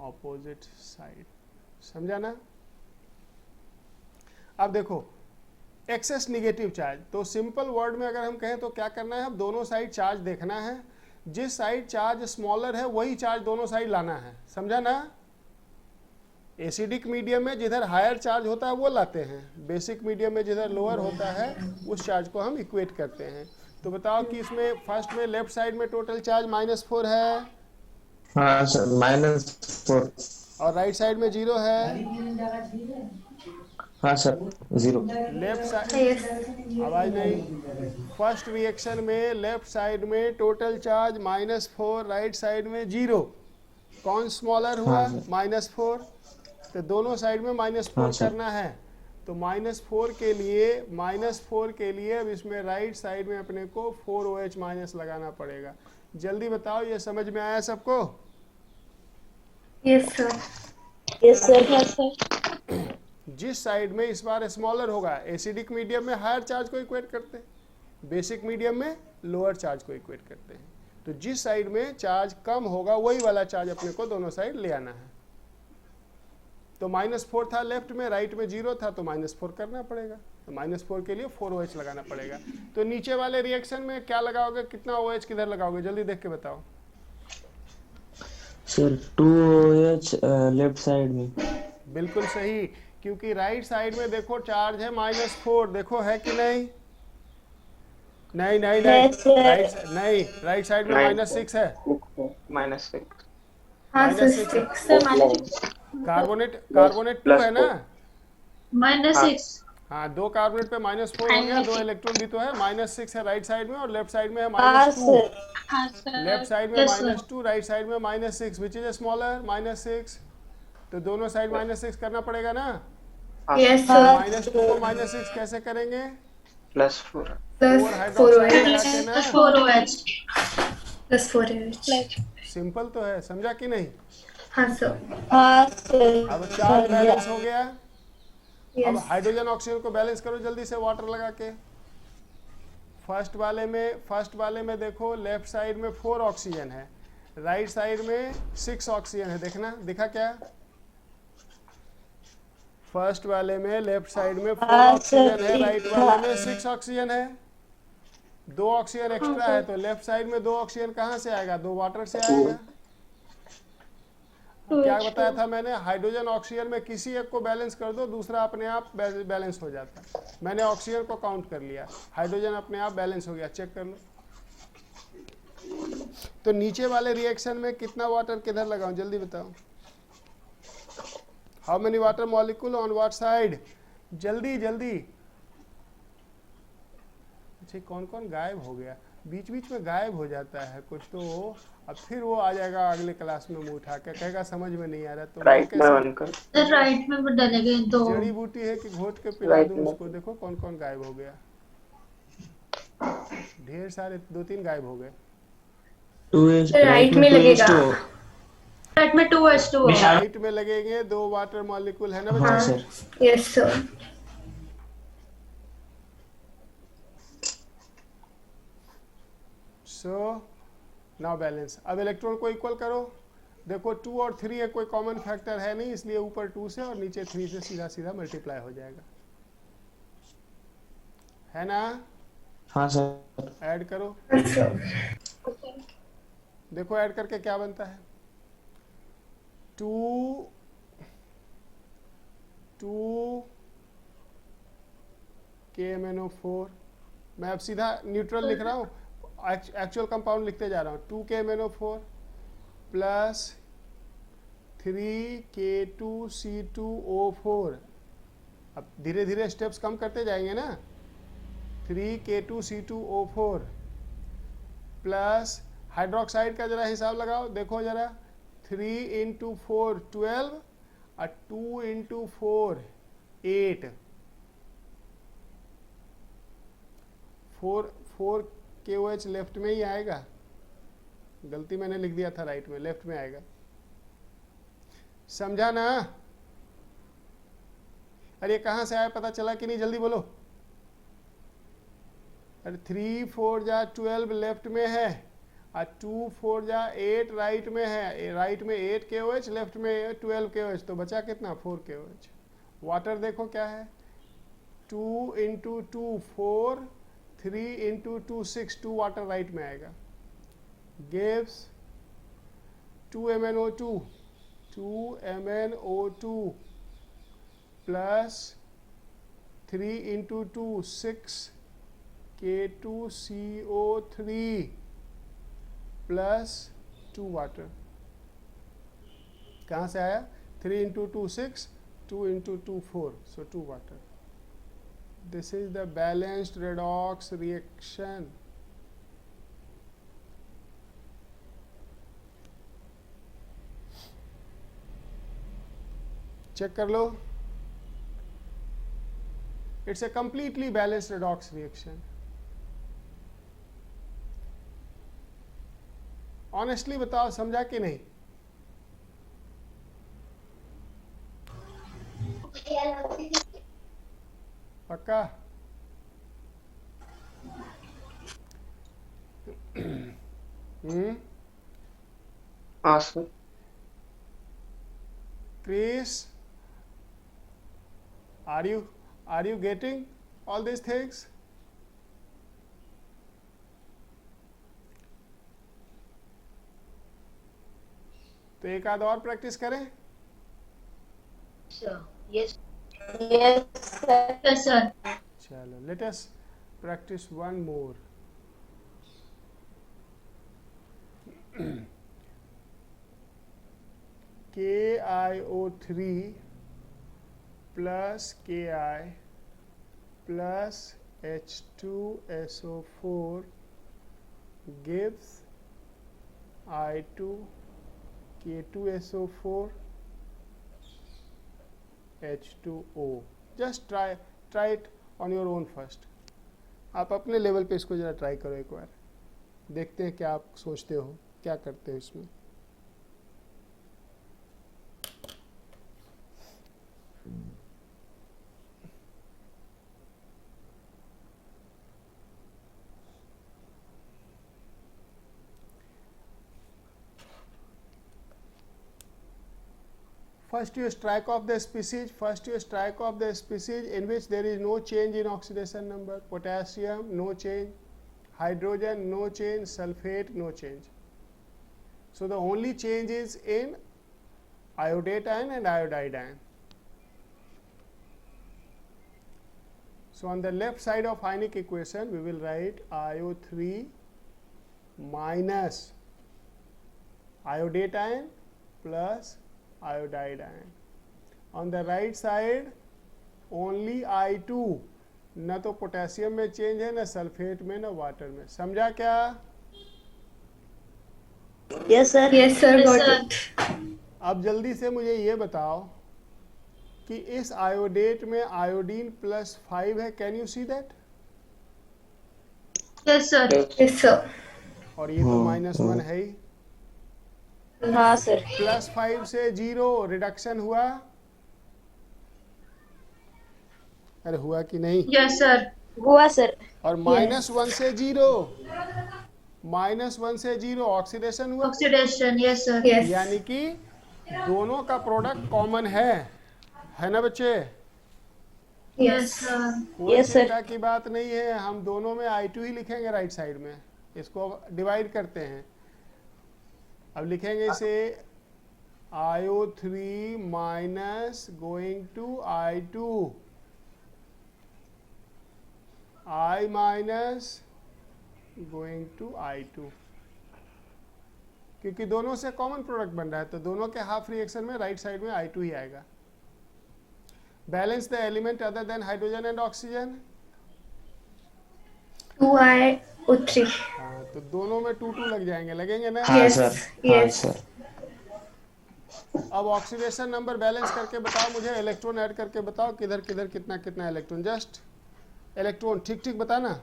opposite side. समझा ना? अब देखो एक्सेस निगेटिव चार्ज, तो सिंपल वर्ड में अगर हम कहें तो क्या करना है, अब दोनों साइड चार्ज देखना है. जिस साइड चार्ज स्मॉलर है वही चार्ज दोनों साइड लाना है. समझा ना? एसिडिक मीडियम में जिधर हायर चार्ज होता है वो लाते हैं, बेसिक मीडियम में जिधर लोअर होता है उस चार्ज को हम इक्वेट करते हैं. तो बताओ कि इसमें फर्स्ट में लेफ्ट साइड में टोटल चार्ज -4 है. हाँ सर, -4. और राइट साइड में 0 है. हाँ सर, 0. Left side Yes. आवाज नहीं. फर्स्ट रिएक्शन में लेफ्ट साइड में टोटल चार्ज -4, राइट साइड में 0. कौन स्मॉलर हुआ? -4. तो दोनों साइड में -4 करना है. तो -4 के लिए अब इसमें राइट साइड में अपने को 4OH माइनस लगाना पड़ेगा. जल्दी बताओ, ये समझ में आया सबको? Yes, sir. Yes, sir. Yes, sir. जिस साइड में इस बार स्मॉलर होगा, एसिडिक मीडियम में हायर चार्ज को इक्वेट करते हैं, बेसिक मीडियम में लोअर चार्ज को इक्वेट करते हैं. तो जिस साइड में चार्ज कम होगा वही वाला चार्ज अपने को दोनों साइड ले आना है. तो -4 था लेफ्ट में, राइट में 0 था, तो -4 करना पड़ेगा. तो -4 के लिए 4OH लगाना पड़ेगा. तो नीचे वाले रिएक्शन में क्या लगाओगे, कितना OH किधर लगाओगे, जल्दी देख के बताओ. सर 2OH लेफ्ट साइड में. बिल्कुल सही, क्योंकि राइट साइड में देखो चार्ज है -4, देखो है कि नहीं? नहीं नहीं नहीं, राइट साइड में -6 है. -6. हाँ सर, -6 6. कार्बोनेट 2 है ना? -6. हाँ, 2 कार्बोनेट पे -4 हो गया, 2 इलेक्ट्रॉन भी तो है. -6 है राइट साइड में और लेफ्ट साइड में है -2. लेफ्ट साइड में -2, राइट साइड में -6, विच इज स्मॉलर -6. तो दोनों साइड -6 करना पड़ेगा ना? Yes, sir. -2 को -6 कैसे करेंगे? +4. Plus 4OH. 4OH. +4H। Simple तो है, समझा कि नहीं? हाँ सर। अब चार्ज बैलेंस हो गया। अब यस। हाइड्रोजन ऑक्सीजन को बैलेंस करो जल्दी से वाटर लगा के। फर्स्ट वाले में देखो, लेफ्ट साइड में 4 ऑक्सीजन है, राइट साइड में 6 ऑक्सीजन है। देखना, दिखा क्या? फर्स्ट वाले में लेफ्ट साइड में 4 ऑक्सीजन है, राइट वाले में 6 ऑक्सीजन है। 2 ऑक्सीजन एक्स्ट्रा है, तो लेफ्ट साइड में 2 ऑक्सीजन कहाँ से आएगा? 2 वाटर से आएगा। क्या बताया था मैंने? हाइड्रोजन ऑक्सीजन में किसी एक को बैलेंस कर दो, दूसरा अपने आप बैलेंस हो जाता है। मैंने ऑक्सीजन को काउंट कर लिया, हाइड्रोजन अपने आप बैलेंस हो गया। चेक कर लो। तो नीचे वाले रिएक्शन में कितना वाटर किधर लगाऊं, जल्दी बताओ। How many water molecule on what side? जल्दी जल्दी। अच्छा, कौन कौन गायब हो गया? बीच बीच में गायब हो जाता है कुछ तो। अब फिर वो आ जाएगा अगले क्लास में मुंह उठा के, कहेगा समझ में नहीं आ रहा। तो राइट में बनकर राइट में डलेंगे 2। जड़ी बूटी है कि घोट के पिला दूं उसको? देखो कौन कौन गायब हो गया। ढेर सारे, 2-3 गायब हो गए। राइट में लगेगा। राइट में 2H2 राइट में लगेंगे 2 वाटर मॉलिक्यूल, है ना बच्चा? हाँ sir. Yes sir. So now balance. अब इलेक्ट्रॉन को इक्वल करो। देखो 2 और 3 है, कोई कॉमन फैक्टर है नहीं, इसलिए ऊपर 2 से और नीचे 3 से सीधा सीधा मल्टीप्लाई हो जाएगा, है ना? हाँ सर। ऐड करो। देखो ऐड करके क्या बनता है। 2 KMnO4। मैं अब सीधा न्यूट्रल लिख रहा हूँ, एक्चुअल कंपाउंड लिखते जा रहा हूँ। 2 KMnO4 प्लस 3 K2C2O4। अब धीरे धीरे स्टेप्स कम करते जाएंगे ना। 3 K2C2O4 प्लस हाइड्रोक्साइड का जरा हिसाब लगाओ, देखो जरा। 3 × 4 12 और 2 × 4 8। 4 KOH लेफ्ट में ही आएगा। गलती मैंने लिख दिया था, राइट में, लेफ्ट में आएगा। समझा ना? अरे कहाँ से आया पता चला कि नहीं? जल्दी बोलो। अरे 3 4 जा 12 लेफ्ट में है और 2 4 जा 8 राइट में है। राइट में 8 KOH, लेफ्ट में 12 KOH, तो बचा कितना? 4 KOH। वाटर देखो क्या है। 2 × 2 4, 3 × 2 6, 2 वाटर राइट में आएगा। Gives 2 MnO2 plus 3 × 2 6 K2CO3 plus 2 water. कहाँ से आया? 3 × 2 6, 2 × 2 4, so 2 water. This is the balanced redox reaction. Check कर लो। It's a completely balanced redox reaction. Honestly बताओ, समझा कि नहीं? पक्का? हाँ sir. Chris, are you getting all these things? तो एक आध और प्रैक्टिस करें। Yes sir. चलो, let us practice one more. KiO3 plus Ki plus H2SO4 gives I2 K2SO4 H2O. Just try it on your own first. आप अपने level पे इसको जरा ट्राई करो एक बार। देखते हैं क्या आप सोचते हो, क्या करते हो इसमें। First you strike off the species. First you strike off the species in which there is no change in oxidation number. Potassium, no change. Hydrogen, no change. Sulfate, no change. So the only change is in iodate ion and iodide ion. So on the left side of ionic equation, we will write IO3 minus iodate ion plus iodide ion. On the right side only I2, न तो potassium में change है, न sulphate में, न water में। समझा क्या? Yes, sir. Yes, sir. Got it. अब जल्दी से मुझे ये बताओ कि इस आयोडेट में आयोडीन +5 है। Can you see that? Yes, sir. Yes, sir. और ये तो -1 है ही। हाँ सर। +5 से 0 रिडक्शन हुआ? अरे हुआ कि नहीं? Yes, sir. हुआ सर। और -1 से 0, -1 से 0 ऑक्सीडेशन हुआ। Oxidation. Yes, sir. Yes. यानी कि दोनों का प्रोडक्ट कॉमन है ना बच्चे? Yes, sir. कोई Yes, sir. चिंता की बात नहीं है, हम दोनों में I2 ही लिखेंगे राइट साइड में। इसको डिवाइड करते हैं। अब लिखेंगे इसे IO3 minus going to I2, I minus going to I2, क्योंकि दोनों से कॉमन प्रोडक्ट बन रहा है तो दोनों के हाफ रिएक्शन में राइट साइड में I2 ही आएगा। Balance the element other than hydrogen and oxygen. 2IO3. हाँ, तो दोनों में 2 लग जाएंगे, लगेंगे ना? हाँ Yes, सर, हाँ yes. सर। अब ऑक्सीडेशन नंबर बैलेंस करके बताओ मुझे, इलेक्ट्रॉन ऐड करके बताओ किधर किधर कितना कितना इलेक्ट्रॉन। जस्ट इलेक्ट्रॉन ठीक ठीक बताना।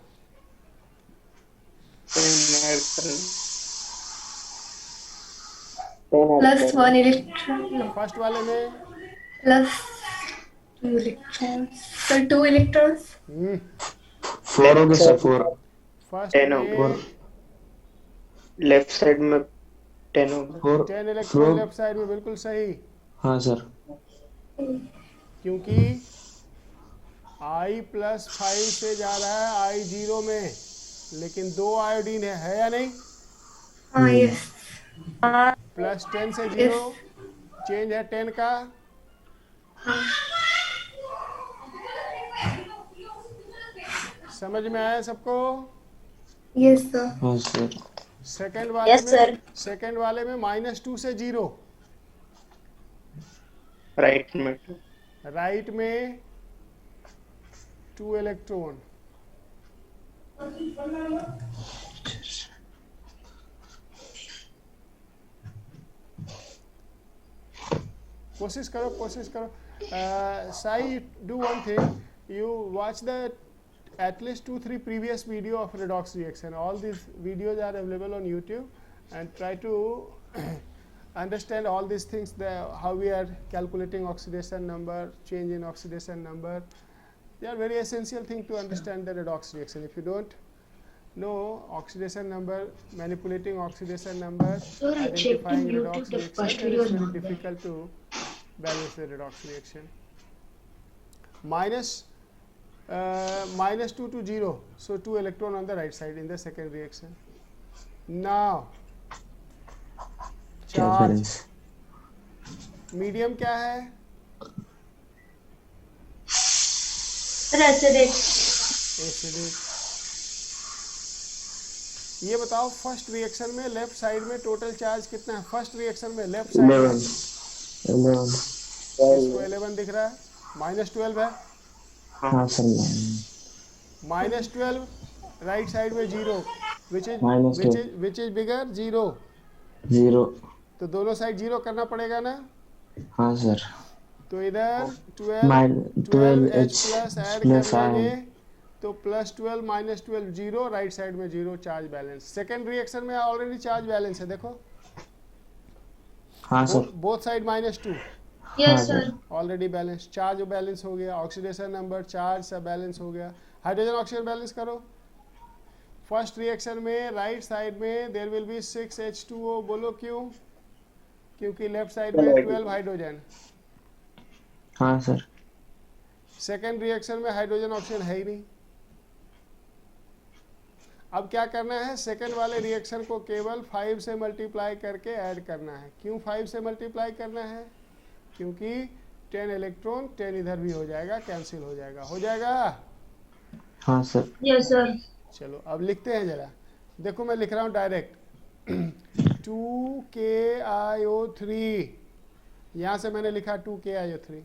+1 electron. फर्स्ट वाले में +2 electrons. Sir, 2 electrons. 4 होगी सर, 4। फर्स्ट 10 में लेफ्ट साइड में 10 होगा। 10 इलेक्ट्रॉन लेफ्ट साइड में, बिल्कुल सही। हाँ सर। क्योंकि I +5 से जा रहा है I 0 में, लेकिन 2 आयोडीन है या नहीं? हाँ, yes. +10 से 0 चेंज है 10 का। समझ में आया सबको? Yes, sir. हाँ सर। सेकंड वाले Yes, sir. में, सेकंड वाले में -2 से 0, राइट में राइट में 2 इलेक्ट्रॉन। कोशिश करो, कोशिश करो। Sai, do one thing, you watch the at least 2-3 previous video of redox reaction. All these videos are available on YouTube, and try to understand all these things, how we are calculating oxidation number, change in oxidation number. They are very essential thing to understand the redox reaction. If you don't know oxidation number, manipulating oxidation number, Sir, I checked identifying in redox YouTube, the reaction, first then video it's is very not there. difficult to balance the redox reaction. -2 to 0, so 2 electron on the right side in the second reaction. Now charge medium क्या है? Acidic. Acidic. ये बताओ first reaction में left side में total charge कितना है? First reaction में left side में 11। इसको 11 दिख रहा है, -12 है। हाँ सर। -12 राइट साइड में 0, which is bigger? 0। तो दोनों साइड 0 करना पड़ेगा ना? हाँ सर। तो इधर 12H+ ऐड कर लेंगे तो +12 -12 0, राइट साइड में 0 चार्ज बैलेंस। सेकेंड रिएक्शन में ऑलरेडी चार्ज बैलेंस है, देखो हाँ sir. Both side -2 Yes, sir. Already balance, charge balance हो गया, ऑक्सीडेशन नंबर, चार्ज सब बैलेंस हो गया। हाइड्रोजन ऑक्सीजन बैलेंस करो। फर्स्ट रिएक्शन में राइट साइड में देयर विल बी 6H2O, बोलो क्यों? क्योंकि लेफ्ट साइड में 12 हाइड्रोजन। हाँ सर। सेकेंड रिएक्शन में हाइड्रोजन ऑक्सीजन है ही नहीं। अब क्या करना है, सेकेंड वाले रिएक्शन को केवल 5 से मल्टीप्लाई करके ऐड करना है। क्यों 5 से मल्टीप्लाई करना है? क्योंकि 10 इलेक्ट्रॉन 10 इधर भी हो जाएगा, कैंसिल हो जाएगा, हो जाएगा। हाँ सर। Yes, sir. चलो अब लिखते हैं जरा, देखो मैं लिख रहा हूँ डायरेक्ट 2KiO3, यहाँ से मैंने लिखा 2KiO3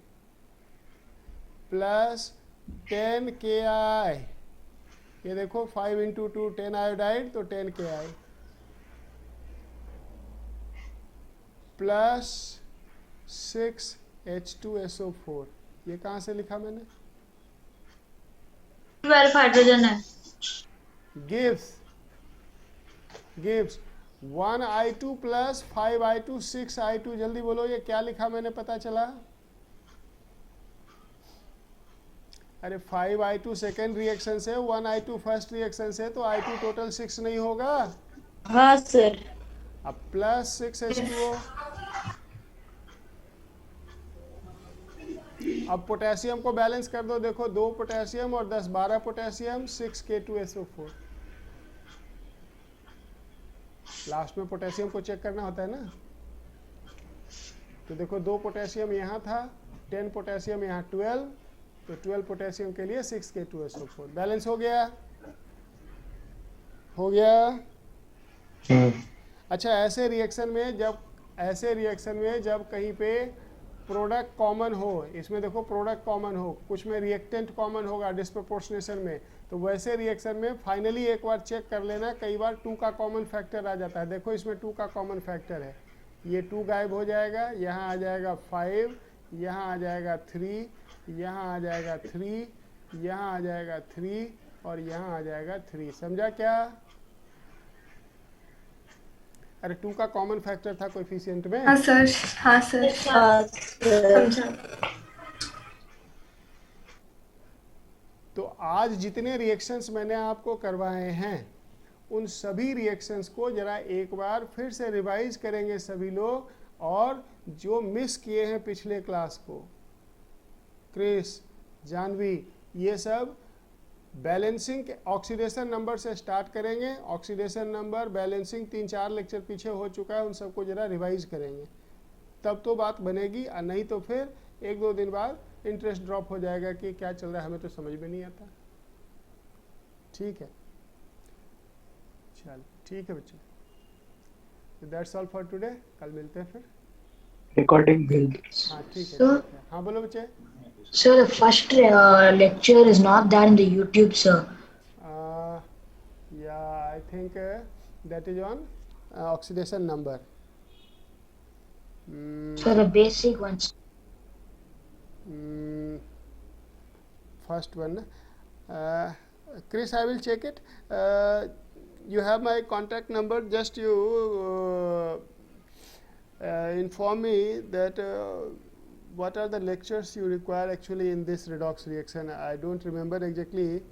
प्लस 10Ki, ये देखो 5 × 2 10 आयोडाइड, तो 10Ki प्लस 6H2SO4, ये कहाँ से लिखा मैंने? 12 हाइड्रोजन है। gives 1I2 plus 5I2 6I2, जल्दी बोलो ये क्या लिखा मैंने, पता चला? अरे 5I2 सेकेंड रिएक्शन से, 1I2 फर्स्ट रिएक्शन से, तो I2 टोटल 6 नहीं होगा? हाँ सर। अब प्लस 6H2O। अब पोटेशियम को बैलेंस कर दो, देखो 2 पोटेशियम और 10 12 पोटेशियम, 6K2SO4। लास्ट में पोटेशियम को चेक करना होता है ना, तो देखो 2 पोटेशियम यहाँ था, 10 पोटेशियम यहाँ 12, तो 12 पोटेशियम के लिए 6K2SO4 बैलेंस हो गया, हो गया। अच्छा, ऐसे रिएक्शन में जब कहीं पे प्रोडक्ट कॉमन हो, इसमें देखो प्रोडक्ट कॉमन हो, कुछ में रिएक्टेंट कॉमन होगा डिस्प्रोपोर्शनेशन में, तो वैसे रिएक्शन में फाइनली एक बार चेक कर लेना, कई बार 2 का कॉमन फैक्टर आ जाता है। देखो इसमें 2 का कॉमन फैक्टर है, ये 2 गायब हो जाएगा, यहाँ आ जाएगा 5, यहाँ आ जाएगा 3, यहाँ आ जाएगा 3, यहाँ आ जाएगा 3 और यहाँ आ जाएगा 3। समझा क्या? अरे 2 का कॉमन फैक्टर था कोएफिशिएंट में। हाँ सर, हाँ सर, हाँ सर। समझा। तो आज जितने रिएक्शंस मैंने आपको करवाए हैं, उन सभी रिएक्शंस को जरा एक बार फिर से रिवाइज करेंगे सभी लोग, और जो मिस किए हैं पिछले क्लास को, क्रिस, जानवी, ये सब बैलेंसिंग ऑक्सीडेशन नंबर से स्टार्ट करेंगे। ऑक्सीडेशन नंबर, बैलेंसिंग 3-4 लेक्चर पीछे हो चुका है, उन सबको जरा रिवाइज करेंगे, तब तो बात बनेगी, और नहीं तो फिर 1-2 दिन बाद इंटरेस्ट ड्रॉप हो जाएगा कि क्या चल रहा है, हमें तो समझ में नहीं आता। ठीक है, चल ठीक है बच्चे, दैट्स ऑल फॉर टुडे, कल मिलते हैं फिर। Recording will. हाँ ठीक है, So- ठीक है। हाँ बोलो बच्चे। Sir, the first lecture is not there in the YouTube, sir. Yeah, I think that is on oxidation number. So the basic ones. First one. Chris, I will check it. You have my contact number. Just you inform me that what are the lectures you require actually in this redox reaction. I don't remember exactly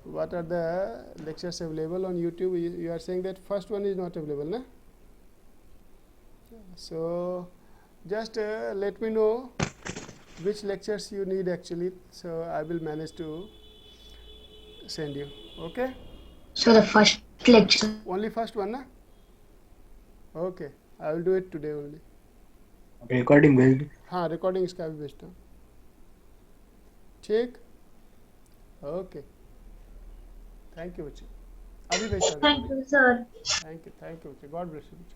what are the lectures available on YouTube. You are saying that first one is not available, na? So just let me know which lectures you need actually, so I will manage to send you. Okay, So the first lecture. only first one, na? Okay, I will do it today only. Recording will. हाँ, recording इसका भी भेजता हूँ। ठीक, okay, thank you बच्चे, अभी भेजता हूँ। Thank you, sir. Thank you बच्चे, गॉड ब्लेस यू बच्चे।